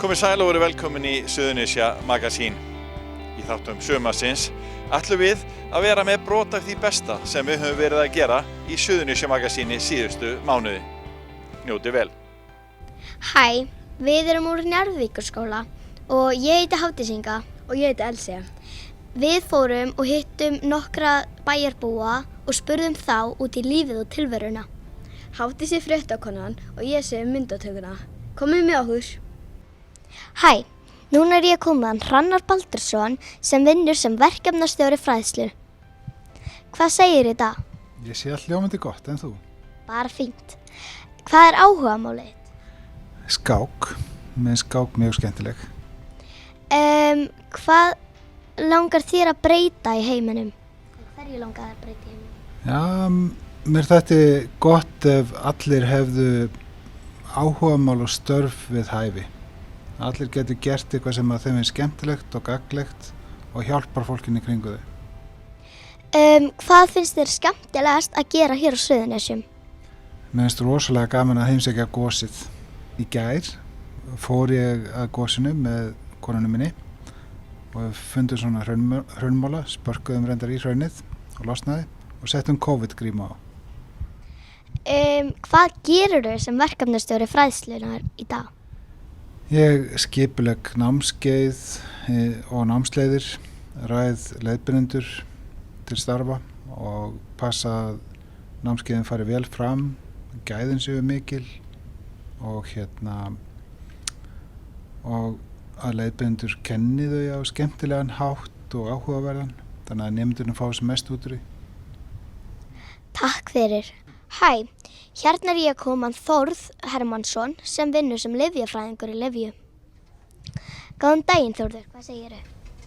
Komið sæl og verið velkomin í Suðurnesja Magasín. Í þáttum sumarsins ætlum við að vera með brot af því besta sem við höfum verið að gera í Suðurnesja Magasíni síðustu mánuði. Njótið vel. Hæ, við erum úr Njarðvíkurskóla og ég heiti Hafdís Inga. Og ég heiti Elsie. Við fórum og hittum nokkra bæjarbúa og spurðum þá út í lífið og tilveruna. Hafdís fréttakonan og ég sé myndatökuna. Komið með okkur. Hæ, núna er ég komin Hrannar Baldursson sem vinnur sem verkefnastjóri fræðslu. Hvað segir í dag? Ég sé allt ljómandi gott, en þú? Bara fínt. Hvað er áhugamálið? Skák. Með skák mjög skemmtileg. Hvað langar þér að breyta í heiminum? Hverju langar þér að breyta í heiminum? Já, mér þætti gott ef allir hefðu áhugamál og störf við hæfi. Allir getur gert eitthvað sem að þeim er skemmtilegt og gagnlegt og hjálpar fólkinu í kringu þau. Hvað finnst þér skemmtilegast að gera hér á Suðurnesjum? Mér finnst rosalega gaman að heimsækja gosið. Í gær fór ég að gosinu með konunum minni og við fundum svona hraunmála, spörkuðum reyndar í hraunið og losnaði og settum COVID-grímu á. Hvað gerirðu sem verkefnastjóri fræðslunar í dag? Ég skipulegg námskeið og námsleiðir, ræð leiðbeinendur til starfa og passa að námskeiðin fari vel fram, gæðin séu mikil og og að leiðbeinendur kenni þau á skemmtilegan hátt og áhugaverðan, þannig að nemendurnir fá sem mest út úr því. Takk fyrir. Hæ, hérna er ég komin Þórð Hermannsson sem vinnur sem lyfjafræðingur í lyfju. Góðan daginn Þórður, hvað segirðu?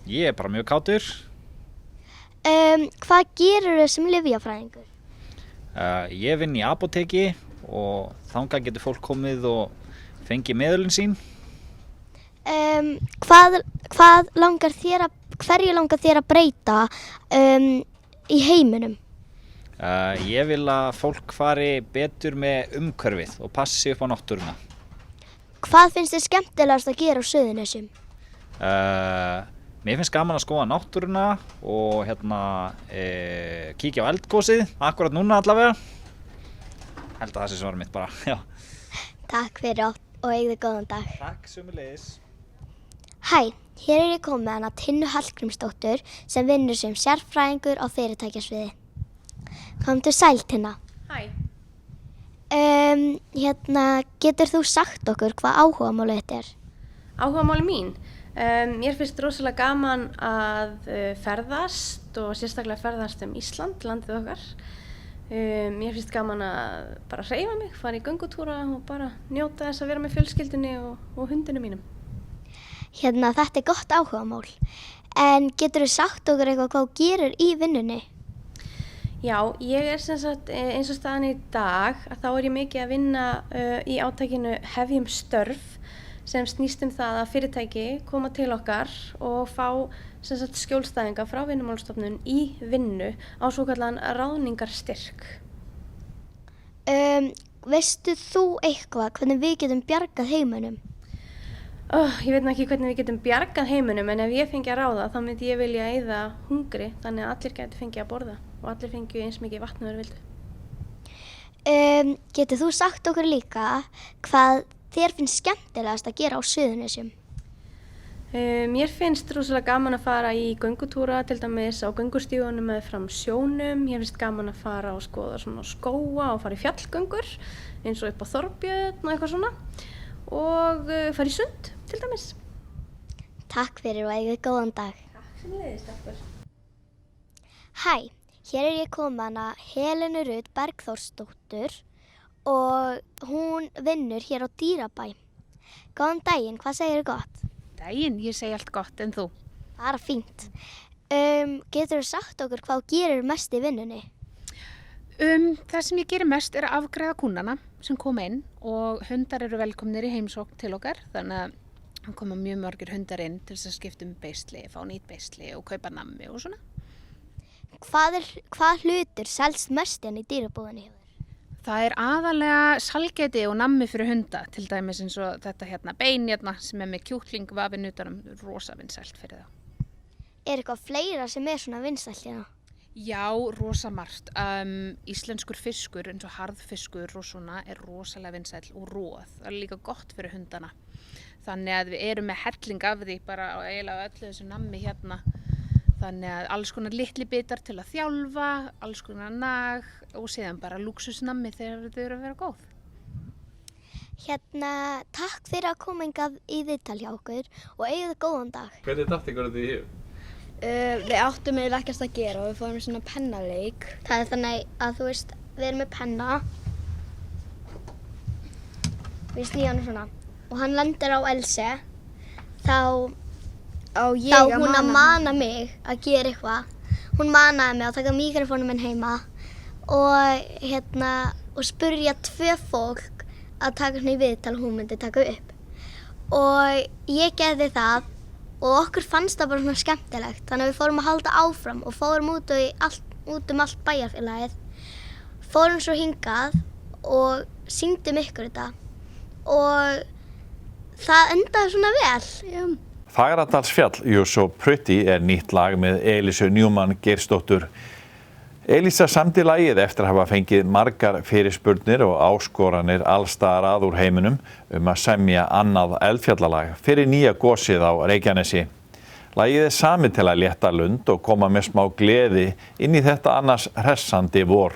Ég er bara mjög kátur. Hvað gerirðu sem lyfjafræðingur? Ég vinn í apóteki og þangað getur fólk komið og fengið meðölin sín. Hverju langar þér að breyta í heiminum? Ég vil að fólk fari betur með umhverfið og passi upp á náttúruna. Hvað finnst þér skemmtilegast að gera á Suðurnesjum? Mér finnst gaman að skoða náttúruna og kíkja á eldgosið, akkurat núna allavega. Held að það sé svarið mitt bara, já. Takk fyrir og eigðu góðan dag. Takk sömuleiðis. Hæ, hér er ég komin með hana Tinnu Hallgrímsdóttur sem vinnur sem sérfræðingur á fyrirtækjasviði. Komdu sæl, Tinna. Hæ. Getur þú sagt okkur hvað áhugamálið þetta er? Áhugamáli mín? Mér finnst rosalega gaman að ferðast og sérstaklega ferðast Ísland, landið okkar. Mér finnst gaman að bara hreyfa mig, fara í göngutúra og bara njóta þess að vera með fjölskyldunni og hundinu mínum. Þetta er gott áhugamál. En getur þú sagt okkur eitthvað hvað þú gerir í vinnunni? Já, ég er sem sagt eins og staðan í dag að þá er ég mikið að vinna í átakinu Hefjum störf sem snýst það að fyrirtæki koma til okkar og fá sem sagt skjólstæðinga frá Vinnumálastofnun í vinnu á svokallaðan ráðningarstyrk. Veistu þú eitthvað hvernig við getum bjargað heiminum? Ég veit ekki hvernig við getum bjargað heiminum en ef ég fengi að ráða þá myndi ég vilja eyða hungri þannig að allir gætu fengið að borða og allir fengju eins mikið vatn og þeir vildu. Getur þú sagt okkur líka hvað þér finnst skemmtilegast að gera á Suðurnesjum? Mér finnst rosalega gaman að fara í göngutúra til dæmis á göngustígunum með fram sjónum. Mér finnst gaman að fara og skoða svona skóga og fara í fjallgöngur eins og upp á Þorbjörn og eitthvað svona og fara í sund til dæmis. Takk fyrir og eigðu góðan dag. Takk sem leiðist okkur. Hæ, hér er ég komin með hana Helenu Rut Bergþórsdóttur og hún vinnur hér á Dýrabæ. Góðan daginn, hvað segirðu gott? Daginn, ég segi allt gott, en þú? Bara fínt. Getur þú sagt okkur hvað þú gerir mest í vinnunni? Það sem ég gerir mest er að afgreiða kúnnana sem koma inn og hundar eru velkomnir í heimsókn til okkar, þannig að það koma mjög margir hundar inn til þess að skipta beisli, fá nýtt beisli og kaupa nammi og svona. Hvað hlutur selst mest inn í dýrabúðinni hjá þér? Það aðalega salgæti og nammi fyrir hunda, til dæmis eins og þetta hérna bein hérna sem með kjúkling vafinn utanum, rosa vinsælt fyrir það. Eitthvað fleira sem svona vinsælt hérna? Já, rosa margt. Íslenskur fiskur eins og harðfiskur og svona rosalega vinsæll og róð. Það líka gott fyrir hundana. Þannig að við erum með helling af því bara á eiginlega öllu þessu nammi hérna. Þannig að alls konar litli bitar til að þjálfa, alls konar nag og síðan bara lúksusnammi þegar þau eru að vera góð. Hérna, takk fyrir að koma hingað í viðtal hjá okkur og eigið góðan dag. Hvernig datt ykkur þetta í hug? Við áttum eiginlega ekkert að gera og við fórum í svona pennaleik. Það þannig að þú veist, við erum með penna. Við snýjum hann svona og hann lendir á Elsi, þá hún að mana mig að gera eitthvað. Hún manaði mig að taka mikrofónum minn heima og spurja 2 fólk að taka svona í viðtal hún myndi taka upp. Og ég gerði það og okkur fannst það bara svona skemmtilegt. Þannig að við fórum að halda áfram og fórum út um allt bæjarfélagið. Fórum svo hingað og sýndum ykkur þetta og það endaði svona vel. Já. Fagradalsfjall, You're So Pretty nýtt lag með Elísu Newman Geirsdóttur. Elísa samdi lagið eftir að hafa fengið margar fyrirspurnir og áskoranir allstaðar að úr heiminum að semja annað eldfjallalag fyrir nýja gosið á Reykjanesi. Lagið samið til að létta lund og koma með smá gleði inn í þetta annars hressandi vor.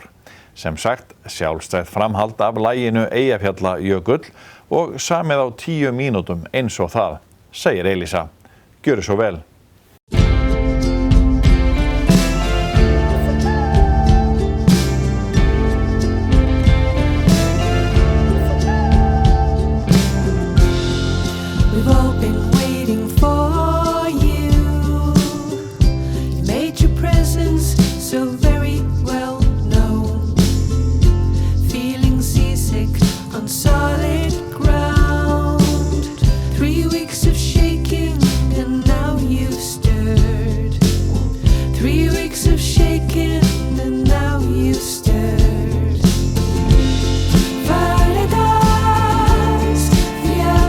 Sem sagt, sjálfstætt framhald af laginu Eyjafjallajökull og samið á 10 mínútum eins og það, segir Elísa. Gjörðu svo vel. We've all been waiting for you. You made your presence so very well known. Feeling seasick on solid ground. 3 weeks of shaking and now you've stirred. 3 weeks of shaking and now you've stirred. Paradise, yeah,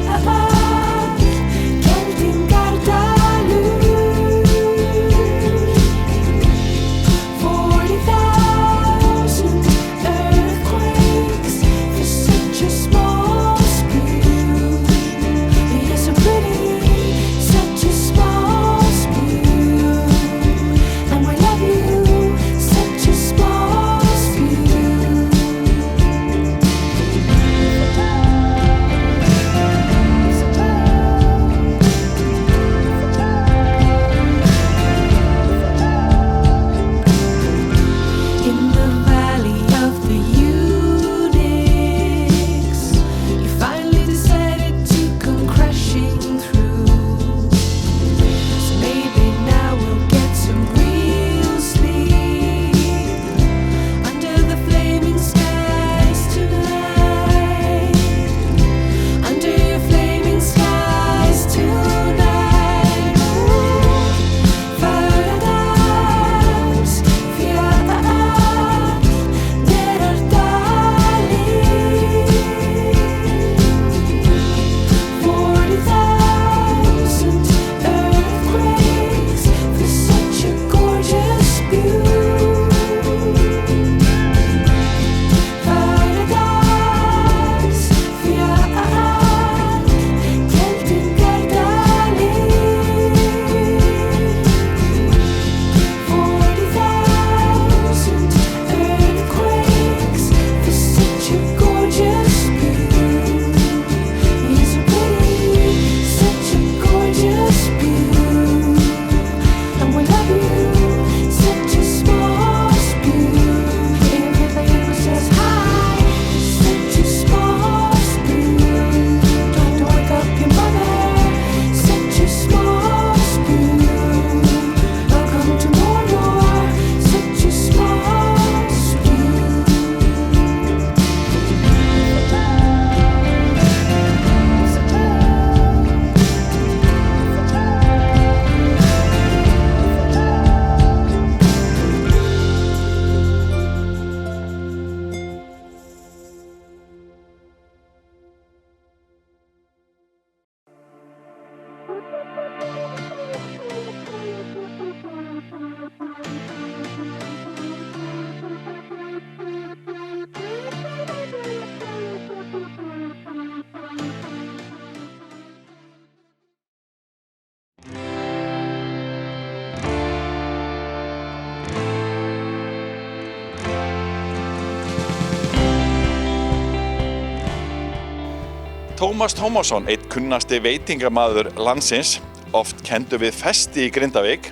Tómas Tómasson, einn kunnasti veitingamaður landsins, oft kenndur við festi í Grindavík,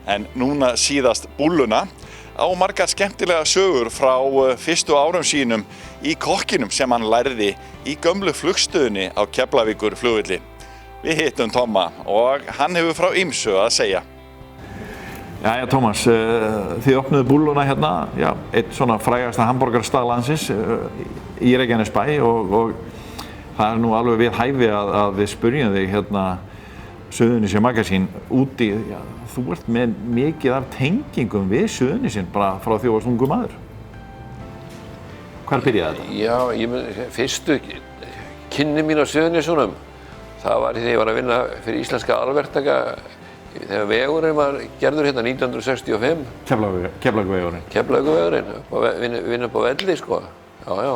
en núna síðast búlluna, á margar skemmtilega sögur frá fyrstu árum sínum í kokkinum sem hann lærði í gömlu flugstöðinni á Keflavíkurflugvelli. Við hittum Tóma og hann hefur frá ýmsu að segja. Jæja Tómas, þið opnuðu búlluna hérna, já, einn svona frægasta hamborgarstað landsins í Reykjanesbæ og það nú alveg við hæfi að við spyrjum þig hérna Suðurnesja Magazín úti, já, þú ert með mikið af tengingum við Suðurnesjin bara frá því þú varst ungur maður. Hvar byrjaði þetta? Já, fyrstu kynni mín á Suðurnesjunum, það var þegar ég var að vinna fyrir Íslenska alverktaka þegar vegurinn var gerður hérna 1965. Keflavíkurvegurinn? Keflavíkurvegurinn, vinna upp á velli sko, já.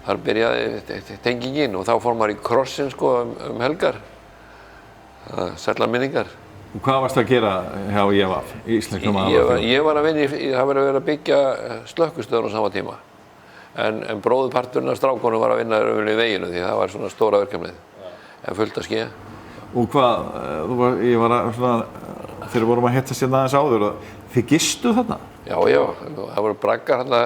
Þar byrjaði tengingin og þá fór maður í krossin sko helgar, sælla minningar. Og hvað varstu að gera hjá IFF, Íslenskum alverktaka? Ég var að vinna það var að vera að byggja slökkvistöðvar á sama tíma. En bróðurparturinn af strákunum var að vinna í veginu því það var svona stóra verkefnið, en fullt að ske. Og hvað, ég var að svona, þegar vorum að hittast hérna aðeins áður, þið gistu þarna? Já, það voru braggar hérna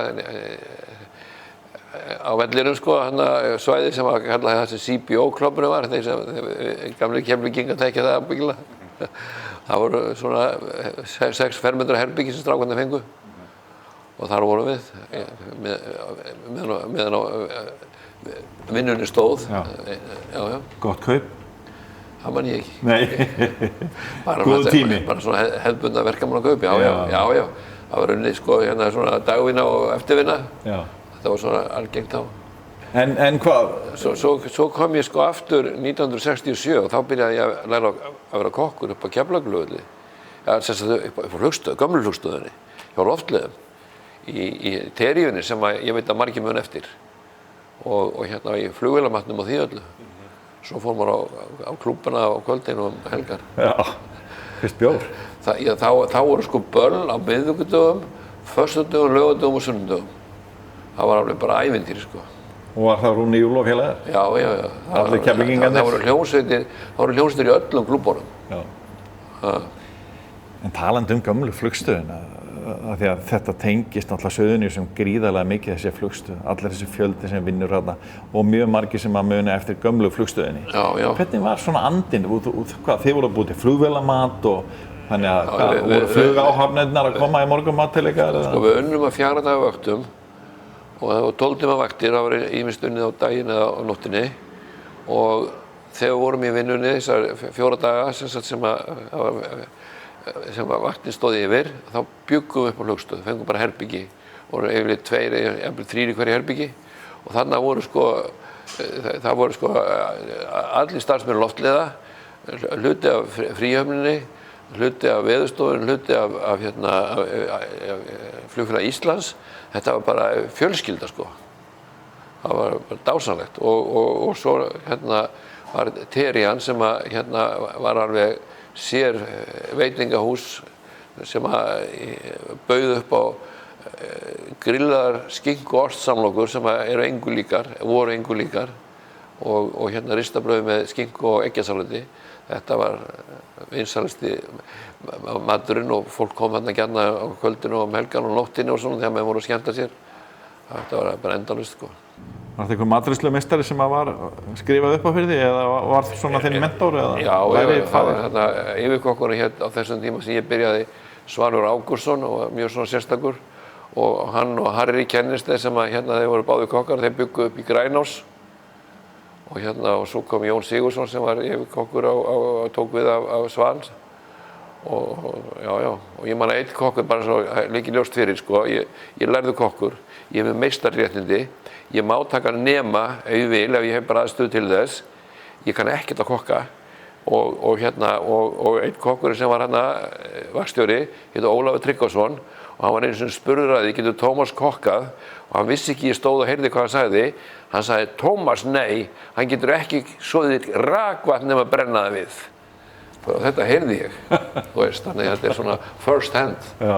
á vellinum sko, hérna svæði sem að kalla það sem CBO-klubburinn var, þeir sem gamli Keflvíkingar þekkja það ábyggilega. Það voru svona 6 fermetra herbyggi sem strákarnir fengu og þar vorum við meðan á vinnunni stóð. Já. Gott kaup? Það man ég ekki. Nei, góð tími. Bara svona hefðbundna verkamannakaup, já. Það var unnið sko hérna svona dagvinna og eftirvinna. Já. Þetta var svona algengt þá. En hvað? Svo kom ég sko aftur 1967 og þá byrjaði ég að læra að vera kokkur upp á Keflavíkurflugvelli. Já, upp á flugstöð, gömlu flugstöðinni, hjá loftleiðum. Í teríunni sem ég veit að margir mun eftir. Og hérna í flugvélamatnum og því öllu. Svo fór maður á klúbbana á kvöldinu helgar. Já, fyrst bjór. Þá voru sko böll á miðvikudögum, föstudögum, laugardögum og sunnudögum. Það var alveg bara ævintýri sko. Og var það Rúni Júl og félagar? Já. Allir Keflvíkingarnir? Það voru hljómsveitir í öllum klúbbornum. Já. En talandi gömlu flugstöðina, af því að þetta tengist náttúrulega Suðurnesjum gríðarlega mikið þessi flugstöð, allir þessi fjöldi sem vinnur þarna og mjög margir sem að muna eftir gömlu flugstöðinni. Já. Hvernig var svona andinn? Hvað, þið voru að búið til flugvélamat og þannig að voru flugáhafnirnar að koma í morgunmat til ykkar? Sko við unnum að 4 daga vöktum og það var 12 tíma vaktir, það var ýmist unnið á daginn eða á nóttinni og þegar við vorum í vinnunni þessar 4 daga sem að vaktin stóði yfir, þá bjuggum við upp á flugstöð, fengum bara herbyggi, voru yfirleitt 2 eða 3 í hverju herbyggi og þarna voru sko allir starfsmenn loftleiða, hluti af fríhöfninni, hluti af veðurstofunni, hluti af Flugfélag Íslands. Þetta var bara fjölskylda sko. Það var bara dásamlegt og svo hérna var terían sem að hérna var alveg sér veitingahús sem að bauð upp á grillaðar skinku og ostsamlokur sem voru engu líkar og hérna ristabrauð með skinku og eggjasalati. Þetta var vinsælasti maturinn og fólk kom hérna gjarna á kvöldinu og helgan og nóttinni og svona þegar menn voru að skemmta sér. Þetta var bara endalaust sko. Var þetta einhver matreiðslumeistari sem var skrifað upp á fyrir því eða var það svona þinn mentor? Já, það var hérna yfirkokkurinn hér á þessum tíma sem ég byrjaði, Svanur Ágústsson og mjög svona sérstakur og hann og Harry Kennesteð sem að hérna þeir voru báðir kokkar, þeir byggu upp í Grænás og hérna og svo kom Jón Sigurðsson sem var yfirkokkur og tók við af Svans og ég man að einn kokkur bara svo líki ljóst fyrir sko, ég lærði kokkur, ég hef með meistarréttindi. Ég má taka nema ef ég vil, ef ég hef bara aðstöðu til þess. Ég kann ekkert að kokka, og einn kokkurinn sem var vaktstjóri, hétt Ólafur Tryggvason, og hann var einu sinni spurður að því, getur Tómas kokkað? Og hann vissi ekki, ég stóð og heyrði hvað hann sagði. Hann sagði, Tómas, nei, hann getur ekki soðið rakvatn nema að brenna það við. Og þetta heyrði ég, þannig að þetta svona first hand. Já,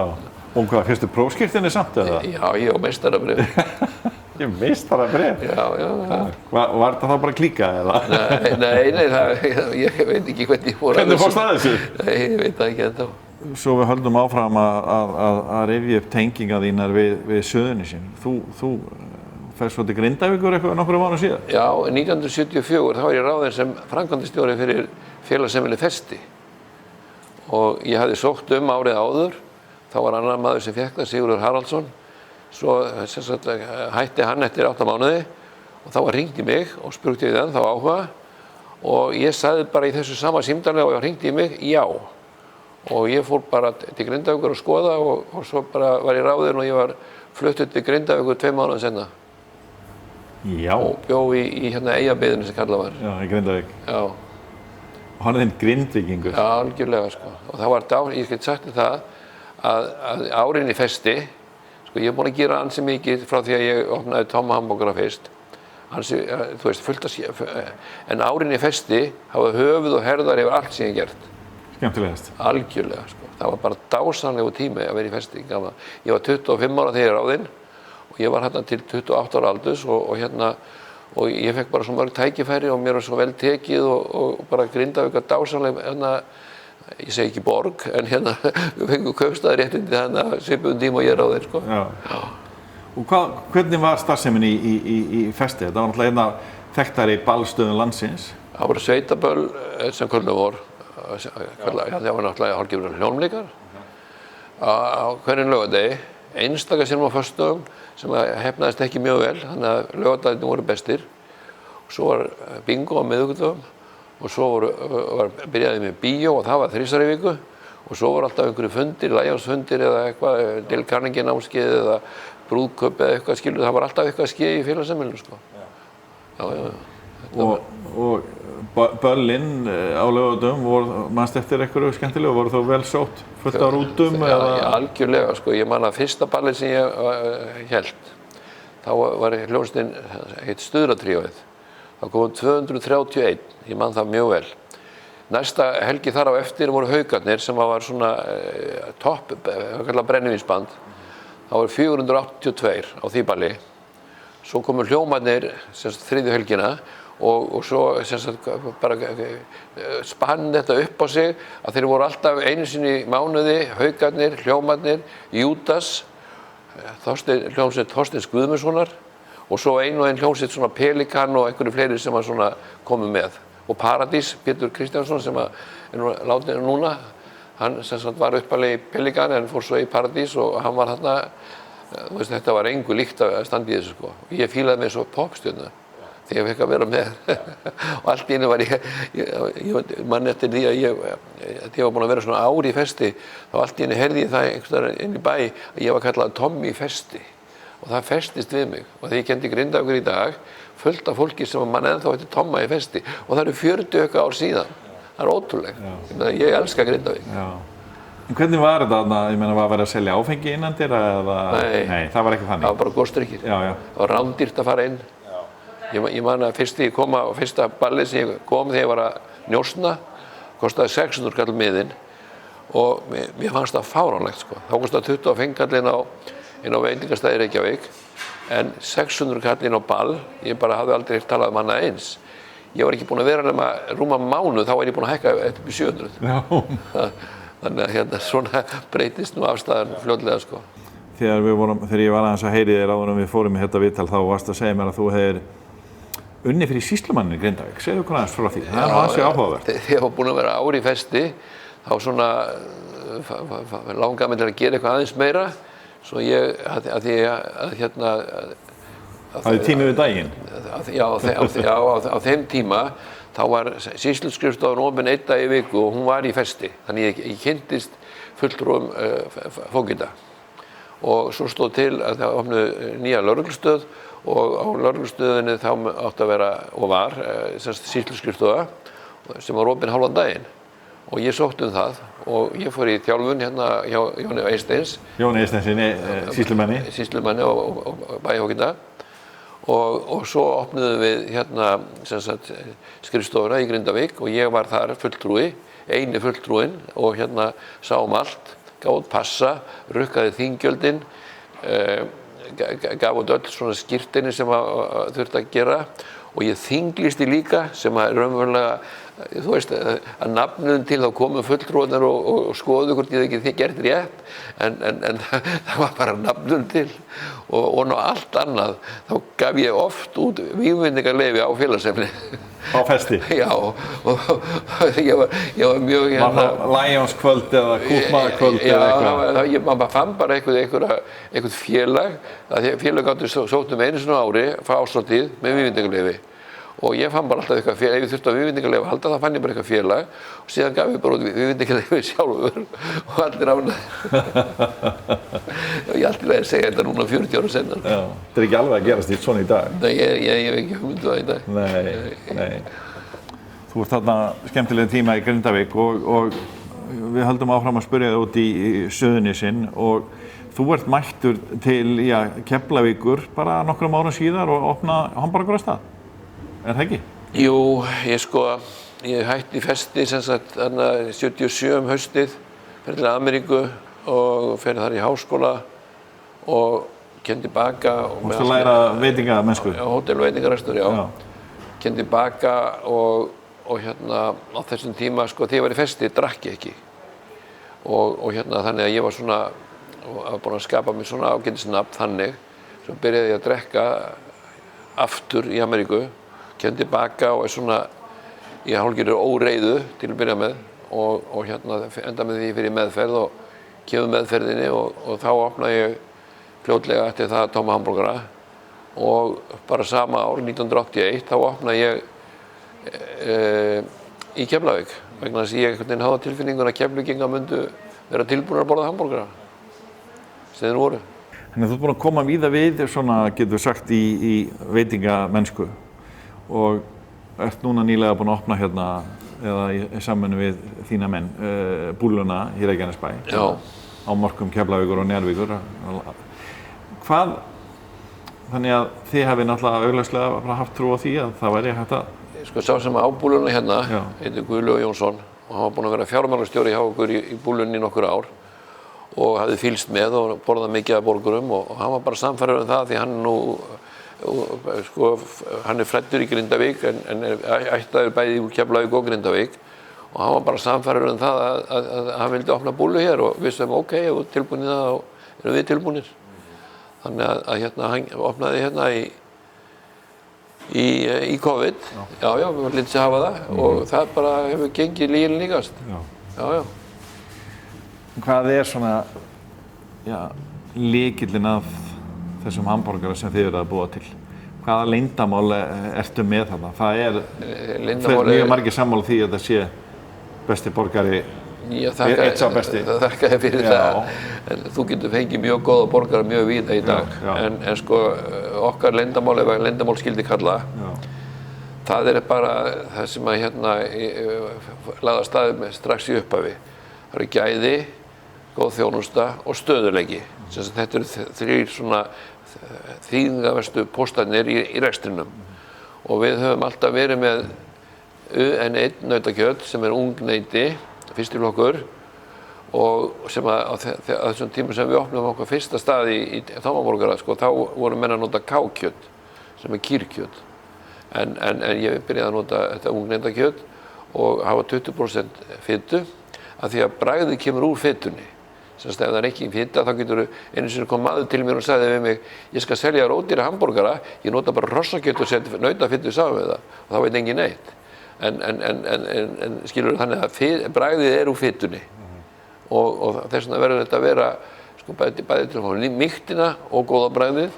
og hvað, fyrstu prófskírteinni samt eða? Já, ég á meistarabréf. Ég meistarabréf? Já. Var þetta þá bara klíkað eða? Nei, ég veit ekki hvernig ég fór að þessu. Hvernig fórst að þessu? Nei, ég veit það ekki ennþá. Svo við höldum áfram að rifja upp tenginga þínar við Suðurnesin. Þú ferð svo til Grindavíkur eitthvað nokkru mánuð síðar? Já, 1974 þá var ég ráðinn sem framkvæmdastjóri fyrir félagsheimili Festi. Og ég hafði sótt árið áður, þá var annar maður sem fékk það, Sigurður Haraldsson. Svo hætti hann eftir 8 mánuði og þá var hringt í mig og spurði ég þá áhuga. Og ég sagði bara í þessu sama símtali og ég hringdi í mig, já. Og ég fór bara til Grindavíkur að skoða og svo bara var ég ráðinn og ég var fluttur til Grindavíkur 2 mánuðum seinna. Já. Og bjó í Eyjabyggðinni sem kallað var. Já, í Grindavík. Já. Og hann þinn Grindvíkingur. Já, algjörlega sko. Og það var ég get sagt það að árin í Festi, sko ég er búinn að gera ansi mikið frá því að ég opnaði Tomma Hamborgara fyrst. Ansi, þú veist, fullt að en árin í Festi hafa höfuð og herðar yfir allt sem ég gert. Skemmtilegast. Algjörlega, sko. Það var bara dásamlegu tími að vera í Festi. Ég var 25 ára þegar ég ráðinn og ég var til 28 ára aldurs og ég fekk bara svo mörg tækifæri og mér var svo vel tekið og bara Grindavík var dásamlega, ég segi ekki borg, en við fengum kaupstaðarréttindi svipuðum tíma og ég ráðinn, sko. Já. Og hvernig var starfsemin í Festi? Þetta var náttúrulega þekktari ballstöðum landsins. Það voru sveitaböll sem kvöldum voru. Það var náttúrulega hálfgerðir hljómleikar á hverjum laugardegi, einstaka sinnum á föstudögum sem heppnaðist ekki mjög vel, þannig að laugardagarnir voru bestir. Svo var bingo á miðvikudögum og svo byrjaði með bíó og það var 3 í viku og svo voru alltaf einhverju fundir, lægjansfundir eða eitthvað, Dale Carnegie námskeið eða brúðkaup eða eitthvað, skilur, það var alltaf eitthvað skeið í félagsheimilinu, sko. Já. Og böllin á laugardögum, manstu eftir einhverju skemmtilegu, voru þó vel sótt, fullt á rútum? Já, algjörlega, sko. Ég man að fyrsta ballið sem ég hélt, þá var hljómsveitin heitt Stuðratríóið. Það kom 231, ég man það mjög vel. Næsta helgi þar á eftir voru Haukarnir sem var svona topp, kallað brennivínsband. Það var 482 á því balli. Svo komu Hljómarnir, þriðju helgina, og svo bara spann þetta upp á sig að þeir voru alltaf einu sinni í mánuði, Haukarnir, Hljómarnir, Júdas, hljómsveit Þorsteins Guðmundssonar og svo ein hljómsveit svona Pelikan og einhverju fleiri sem komu með. Og Paradís, Pétur Kristjánsson sem er látinn núna, hann var uppalega í Pelikan en fór svo í Paradís og hann var þarna, þetta var engu líkt að standa í þessu, sko. Ég fílaði mig svo popstjörnu þegar ég fekk að vera með og allt í einu var ég man eftir því að ég var búinn að vera svona ár í Festi, þá allt í einu heyrði ég það einhvers inn í bæ að ég var kallað Tommi Festi og það festist við mig og þegar ég kenndi Grindavíkur í dag fullt af fólki sem mann ennþá heitir Tomma í Festi og það eru 40 ár síðan, það er ótrúlegt. Ég elska Grindavík. Já. En hvernig var þetta þarna, ég meina, var verið að selja áfengi innandyra eða? Nei, það var ekki þannig. Það var bara góðstrykkir. Það var rándýrt að fara inn. Ég man að fyrsta ballið sem ég kom þegar ég var að njósna kostaði 600 kall miðinn og mér fannst það fáránlegt, sko. Þá kostaði 25 kall inn á veitingastæði Reykjavík en 600 kall inn á ball, ég bara hafði aldrei talað annað eins. Ég var ekki búinn að vera nema rúma mánuð, þá var ég búinn að hækka upp í 700. Já. Þannig að svona breytist nú afstæðan fljótlega, sko. Þegar ég var aðeins að heyri þér áður en við fórum í þetta viðtal þá varst að segja mér að þú hefðir unnið fyrir sýslumannin í Grindavík. Segðu okkur aðeins frá því. Það er ansi áhugavert. Þegar ég var búinn að vera ár í Festi þá svona langaði mig til að gera eitthvað aðeins meira svo Það er tími við daginn? Já, á þeim tíma þá var sýsluskrifstofan opin 1 dag í viku og hún var í Festi. Þannig ég kynntist fulltrúum fógita. Og svo stóð til að það opnuðu nýja lögreglustöð og á lögreglustöðinni þá átti að vera og var sýsluskrifstofa sem var opinn hálfan daginn og ég sótti það og ég fór í þjálfun hérna hjá Jóni Eysteins. Jóni Eysteinsinni, sýslumanni og bæjarhókinda og svo opnuðum við hérna sem sagt skrifstofuna í Grindavík og ég var þar fulltrúi, eini fulltrúinn og hérna sá allt, gaf út passa, rukkaði þinggjöldin, gaf út öll svona skírteini sem þurfti að gera og ég þinglýsti líka sem að raunverulega, þú veist, að nafnum til þá komu fulltrúarnir og skoðu hvort ég ekki gert rétt en það var bara nafnum til og ná allt annað þá gaf ég oft út vígvendingarleyfi á félagsefni. Á festi? Já, og ég var mjög Var það Lionskvöld eða Kútmaðakvöld eða eitthvað? Já, maður fann bara eitthvað félag, að félag gátu sótt einu sinni á ári, frá árshátíð með vígvendingarleyfi. Og ég fann bara alltaf eitthvað félag, ef ég þurfti á vígvendingarleyfi að halda, þá fann ég bara eitthvað félag og síðan gaf ég bara út vígvendingarleyfi sjálfur og allir ánægðir. Ég alltaf að segja þetta núna 40 ára seinna. Já, þetta ekki alveg að gerast svona í dag? Nei, ég hef ekki hugmynd það í dag. Nei. Þú ert þarna skemmtilega tíma í Grindavík og við höldum áfram að spyrja þig út í Suðurnesin og þú ert mættur til Keflavíkur bara nokkrum árum síðar og opna hamborgarastað. Er það ekki? Jú, ég hætti í festi sem sagt 77 haustið, fer til Ameríku og fer þar í háskóla og kem tilbaka. Varstu að læra veitingamennsku? Hótelveitingarekstur, já. Kem tilbaka og hérna á þessum tíma, þegar ég var í festi, drakk ég ekki. Og hérna þannig að ég var svona, búinn að skapa mér svona ágætisnafn þannig. Svo byrjaði ég að drekka aftur í Ameríku. Kem tilbaka og svona í hálfgerðri óreiðu til að byrja með og hérna enda með því fyrir meðferð og kemur meðferðinni og þá opnaði ég fljótlega eftir það tóma hamborgara og bara sama ár, 1981, þá opnaði ég í Keflavík vegna þess að ég einhvern veginn hafði tilfinningun að Keflvíkingar myndu vera tilbúnir að borða hamborgara sem þeir voru. Þannig að þú ert búinn að koma víða við, svona getur sagt í veitingamennsku og ert núna nýlega búinn að opna hérna eða í samvinnu við þína menn búlluna í Reykjanesbæ á mörkum Keflavíkur og Njarðvíkur. Þannig að þið hefði náttúrulega augljóslega haft trú á því að það væri hægt að... Sá sem á búlluna hérna heitir Guðlaugur Jónsson og hann var búinn að vera fjármálastjóri hjá okkur í búllunni í nokkur ár og hafði fylgst með og borðað mikið af borgurum og hann var bara sannfærður það því hann hann fæddur í Grindavík en ættaður bæði úr Keflavík og Grindavík og hann var bara sannfærður það að hann vildi opna búllu hér og við sem ok, ef við tilbúinir það þá erum við tilbúinir. Þannig að hérna hann opnaði hérna í COVID, já, við varum litið að hafa það og það bara hefur gengið lyginni líkast. Já. Hvað svona, lykillinn af þessum hamborgara sem þið eru að búa til? Hvaða leyndamál ertu með þarna? Það mjög margir sammála því að það sé besti borgari, eitt sá besti. Þakka þér fyrir það. Þú getur fengið mjög góða borgara mjög víða í dag. En okkar leyndamál, ef leyndamál skildi kalla, það bara það sem að hérna lagði af stað með strax í upphafi. Það eru gæði, góð þjónusta og stöðugleiki. Þetta eru þrír svona þýðingarverstu póstarnir í rekstrinum og við höfum alltaf verið með UN1 nautakjöt sem ungneyti, fyrsti flokkur og sem á þessum tímum sem við opnum okkar fyrsta stað í tómaborgara þá voru menn að nota kákjöt sem kýrkjöt en ég byrjaði að nota þetta ungneytakjöt og hafa 20% fitu af því að bragðið kemur úr fitunni. Ef það er ekki fita, þá getur einu sinni kom maður til mér og sagði við mig ég skal selja ódýra hamborgara, ég nota bara hrossakjöt og set nautafitu saman við það og þá veit engin neitt. En skilur þannig að bragðið úr fitunni og þess vegna verður þetta að vera bæði til að fá mýktina og góða bragðið,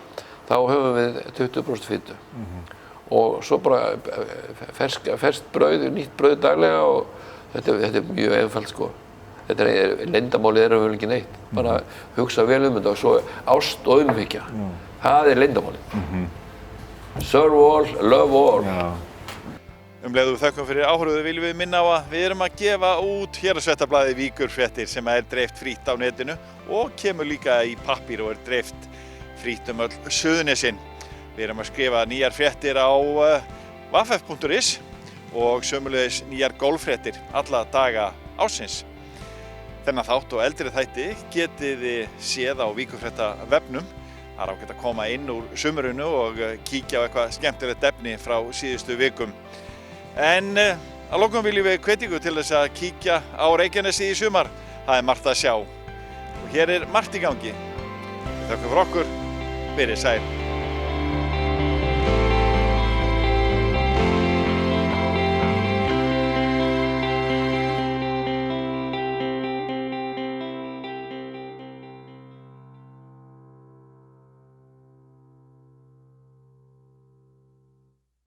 þá höfum við 20% fitu. Og svo bara ferskt brauð, nýtt brauð daglega og þetta mjög einfalt Leyndamálið vel ekki neitt, bara hugsa vel þetta og svo ást og umhyggja. Það leyndamálið. Serve all, love all. Leið og þökkum fyrir áhorfið viljum við minna á að við erum að gefa út Héraðsfréttablaðið Víkurfréttir sem er dreift frítt á netinu og kemur líka í pappír og er dreift frítt öll Suðurnesin. Við erum að skrifa nýjar fréttir á vaff.is og sömuleiðis nýjar golffréttir alla daga ársins. Þennan þátt og eldri þætti getið þið séð á Víkurfréttavefnum. Það er ágætt að koma inn úr sumrinu og kíkja á eitthvað skemmtilegt efni frá síðustu vikum. En að lokum viljum við hvetja ykkur til þess að kíkja á Reykjanesi í sumar. Það er margt að sjá. Og hér er margt í gangi. Við þökkum fyrir okkur. Verið sæl.